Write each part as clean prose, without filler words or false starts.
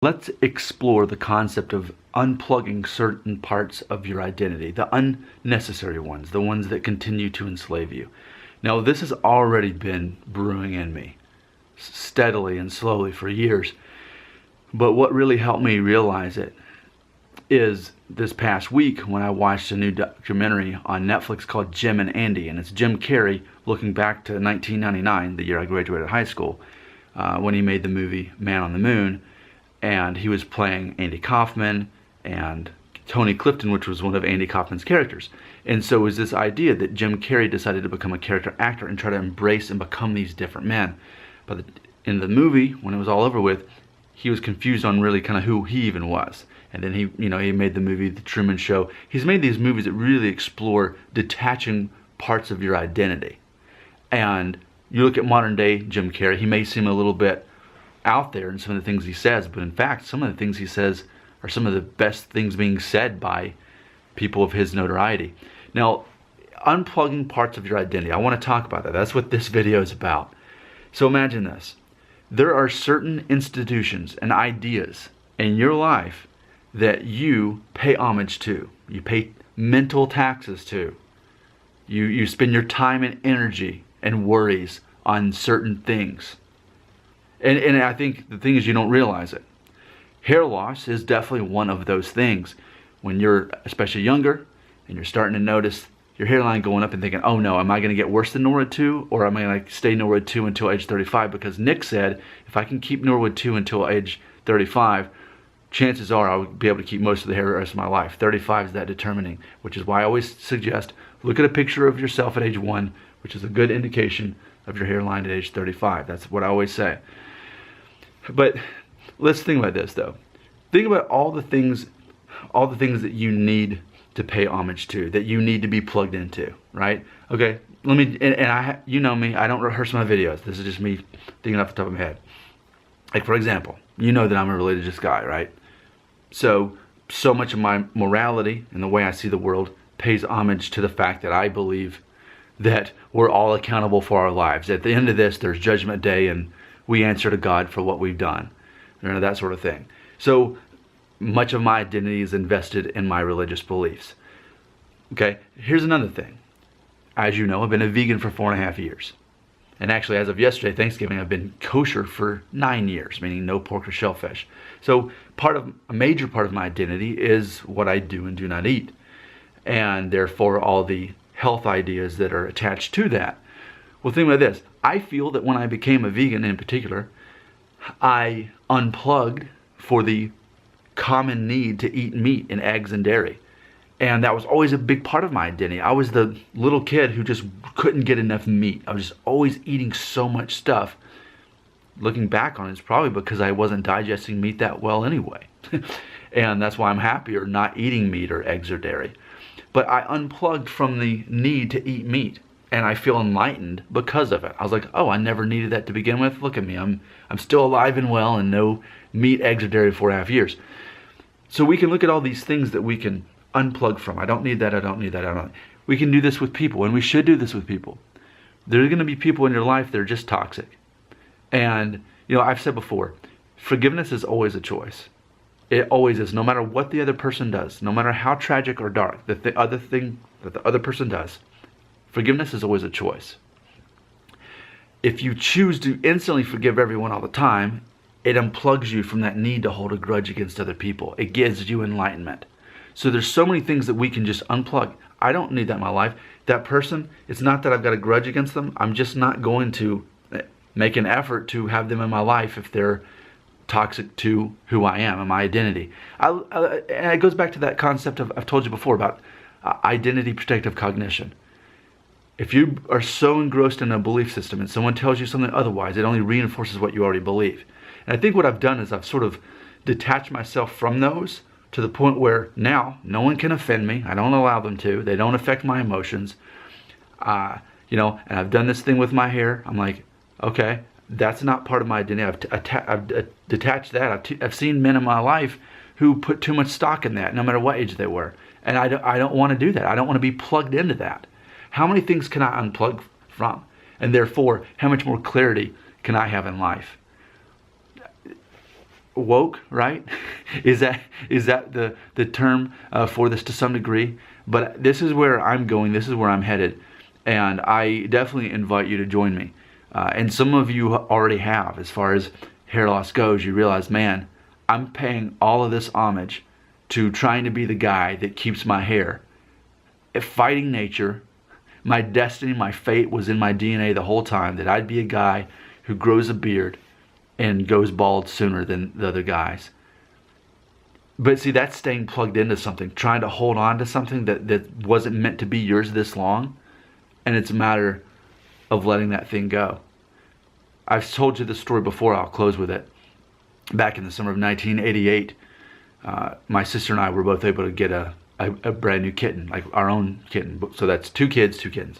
Let's explore the concept of unplugging certain parts of your identity, the unnecessary ones, the ones that continue to enslave you. Now, this has already been brewing in me steadily and slowly for years, but what really helped me realize it is this past week when I watched a new documentary on Netflix called Jim and Andy, and it's Jim Carrey looking back to 1999, the year I graduated high school, when he made the movie Man on the Moon. And he was playing Andy Kaufman and Tony Clifton, which was one of Andy Kaufman's characters. And so it was this idea that Jim Carrey decided to become a character actor and try to embrace and become these different men. But in the movie, when it was all over with, he was confused on really kind of who he even was. And then he made the movie The Truman Show. He's made these movies that really explore detaching parts of your identity. And you look at modern day Jim Carrey, he may seem a little bit out there in some of the things he says, but in fact some of the things he says are some of the best things being said by people of his notoriety. Now, unplugging parts of your identity, I want to talk about that. That's what this video is about. So imagine this. There are certain institutions and ideas in your life that you pay homage to. You pay mental taxes to. You spend your time and energy and worries on certain things. And I think the thing is, you don't realize it. Hair loss is definitely one of those things. When you're especially younger and you're starting to notice your hairline going up and thinking, oh no, am I going to get worse than Norwood 2? Or am I going to stay Norwood 2 until age 35? Because Nick said, if I can keep Norwood 2 until age 35, chances are I'll be able to keep most of the hair the rest of my life. 35 is that determining, which is why I always suggest look at a picture of yourself at age 1, which is a good indication of your hairline at age 35. That's what I always say. But let's think about this though. Think about all the things that you need to pay homage to, that you need to be plugged into, right? Okay, let me, you know me, I don't rehearse my videos. This is just me thinking off the top of my head. Like, for example, you know that I'm a religious guy, right? So much of my morality and the way I see the world pays homage to the fact that I believe that we're all accountable for our lives. At the end of this, there's Judgment Day, and we answer to God for what we've done, that sort of thing. So much of my identity is invested in my religious beliefs. Okay, here's another thing. As you know, I've been a vegan for 4.5 years. And actually, as of yesterday, Thanksgiving, I've been kosher for 9 years, meaning no pork or shellfish. So a major part of my identity is what I do and do not eat. And therefore, all the health ideas that are attached to that. Well, think about this. I feel that when I became a vegan in particular, I unplugged for the common need to eat meat and eggs and dairy. And that was always a big part of my identity. I was the little kid who just couldn't get enough meat. I was just always eating so much stuff. Looking back on it, it's probably because I wasn't digesting meat that well anyway. And that's why I'm happier not eating meat or eggs or dairy. But I unplugged from the need to eat meat. And I feel enlightened because of it. I was like, oh, I never needed that to begin with. Look at me. I'm still alive and well, and no meat, eggs, or dairy for 4.5 years. So we can look at all these things that we can unplug from. I don't need that. I don't need that. I don't. We can do this with people, and we should do this with people. There are going to be people in your life that are just toxic. And, I've said before, forgiveness is always a choice. It always is, no matter what the other person does, no matter how tragic or dark the other thing that the other person does. Forgiveness is always a choice. If you choose to instantly forgive everyone all the time, it unplugs you from that need to hold a grudge against other people. It gives you enlightenment. So there's so many things that we can just unplug. I don't need that in my life. That person, it's not that I've got a grudge against them. I'm just not going to make an effort to have them in my life if they're toxic to who I am and my identity. And it goes back to that concept I've told you before about identity protective cognition. If you are so engrossed in a belief system and someone tells you something otherwise, it only reinforces what you already believe. And I think what I've done is I've sort of detached myself from those to the point where now no one can offend me. I don't allow them to. They don't affect my emotions. And I've done this thing with my hair. I'm like, okay, that's not part of my identity. I've detached that. I've seen men in my life who put too much stock in that, no matter what age they were. And I don't want to do that. I don't want to be plugged into that. How many things can I unplug from? And therefore, how much more clarity can I have in life? woke, right? Is that the term for this to some degree? But this is where I'm going. This is where I'm headed, and I definitely invite you to join me. And some of you already have. As far as hair loss goes, you realize, man, I'm paying all of this homage to trying to be the guy that keeps my hair. Fighting nature, my destiny, my fate was in my DNA the whole time, that I'd be a guy who grows a beard and goes bald sooner than the other guys. But see, that's staying plugged into something, trying to hold on to something that wasn't meant to be yours this long, and it's a matter of letting that thing go. I've told you this story before, I'll close with it. Back in the summer of 1988, my sister and I were both able to get a brand new kitten, like our own kitten. So that's two kittens.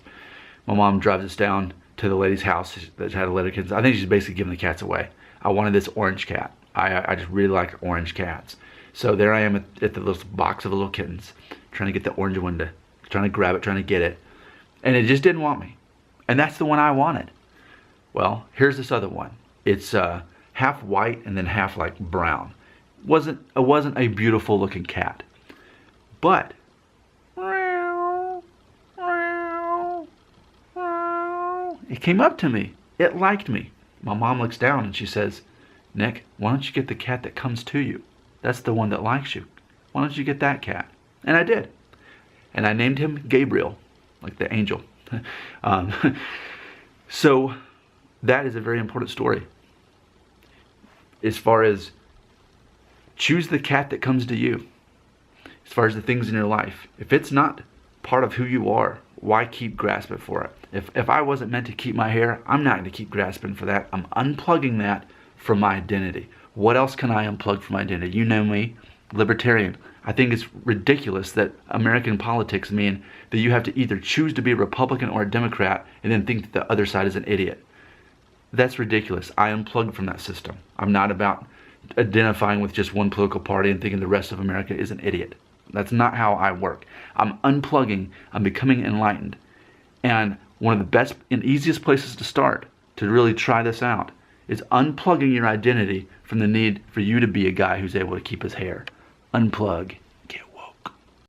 My mom drives us down to the lady's house that had a litter of kittens. I think she's basically giving the cats away. I wanted this orange cat. I just really like orange cats. So there I am at the little box of the little kittens, trying to get the orange one, trying to grab it, trying to get it. And it just didn't want me. And that's the one I wanted. Well, here's this other one. It's half white and then half like brown. It wasn't a beautiful looking cat. But it came up to me. It liked me. My mom looks down and she says, "Nick, why don't you get the cat that comes to you? That's the one that likes you. Why don't you get that cat?" And I did. And I named him Gabriel, like the angel. So that is a very important story. As far as choose the cat that comes to you. As far as the things in your life, if it's not part of who you are, why keep grasping for it? If I wasn't meant to keep my hair, I'm not going to keep grasping for that. I'm unplugging that from my identity. What else can I unplug from my identity? You know me, libertarian. I think it's ridiculous that American politics mean that you have to either choose to be a Republican or a Democrat and then think that the other side is an idiot. That's ridiculous. I unplugged from that system. I'm not about identifying with just one political party and thinking the rest of America is an idiot. That's not how I work. I'm unplugging. I'm becoming enlightened. And one of the best and easiest places to start to really try this out is unplugging your identity from the need for you to be a guy who's able to keep his hair. Unplug.